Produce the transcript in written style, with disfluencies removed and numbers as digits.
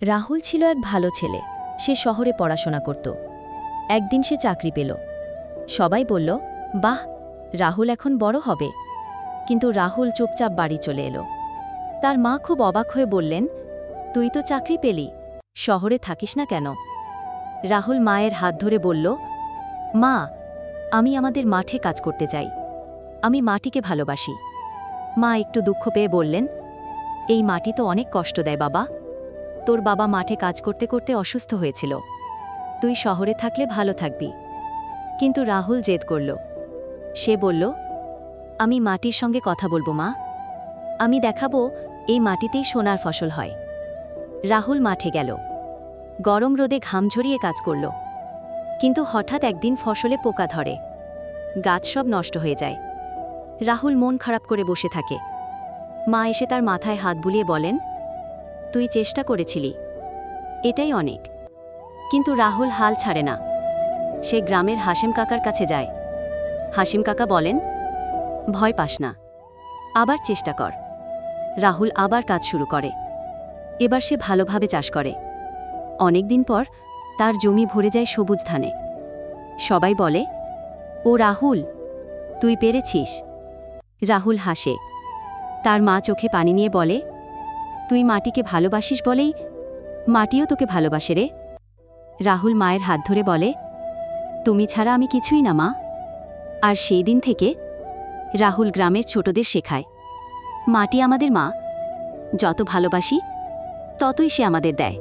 রাহুল ছিল এক ভালো ছেলে। সে শহরে পড়াশোনা করত। একদিন সে চাকরি পেল। সবাই বলল, বাহ, রাহুল এখন বড় হবে। কিন্তু রাহুল চুপচাপ বাড়ি চলে এলো। তার মা খুব অবাক হয়ে বললেন, তুই তো চাকরি পেলি, শহরে থাকিস না কেন? রাহুল মায়ের হাত ধরে বলল, মা, আমি আমাদের মাঠে কাজ করতে চাই। আমি মাটিকে ভালোবাসি। মা একটু দুঃখ পেয়ে বললেন, এই মাটি তো অনেক কষ্ট দেয় বাবা। তোর বাবা মাঠে কাজ করতে করতে অসুস্থ হয়েছিল। তুই শহরে থাকলে ভালো থাকবি। কিন্তু রাহুল জেদ করল। সে বলল, আমি মাটির সঙ্গে কথা বলবো মা। আমি দেখাবো এই মাটিতেই সোনার ফসল হয়। রাহুল মাঠে গেল। গরম রোদে ঘাম ঝরিয়ে কাজ করল। কিন্তু হঠাৎ একদিন ফসলে পোকা ধরে। গাছ সব নষ্ট হয়ে যায়। রাহুল মন খারাপ করে বসে থাকে। মা এসে তার মাথায় হাত বুলিয়ে বলেন, তুই চেষ্টা করেছিলি, এটাই অনেক। কিন্তু রাহুল হাল ছাড়ে না। সে গ্রামের হাসিম কাকার কাছে যায়। হাসিম কাকা বলেন, ভয় পাস না, আবার চেষ্টা কর। রাহুল আবার কাজ শুরু করে। এবার সে ভালোভাবে চাষ করে। অনেকদিন পর তার জমি ভরে যায় সবুজ ধানে। সবাই বলে, ও রাহুল, তুই পেরেছিস। রাহুল হাসে। তার মা চোখে পানি নিয়ে বলে, তুই মাটিকে ভালোবাসিস বলেই মাটিও তোকে ভালোবাসে রে। রাহুল মায়ের হাত ধরে বলে, তুমি ছাড়া আমি কিছুই না মা। আর সেই দিন থেকে রাহুল গ্রামের ছোটদের শেখায়, মাটি আমাদের মা, যত ভালোবাসি ততই সে আমাদের দেয়।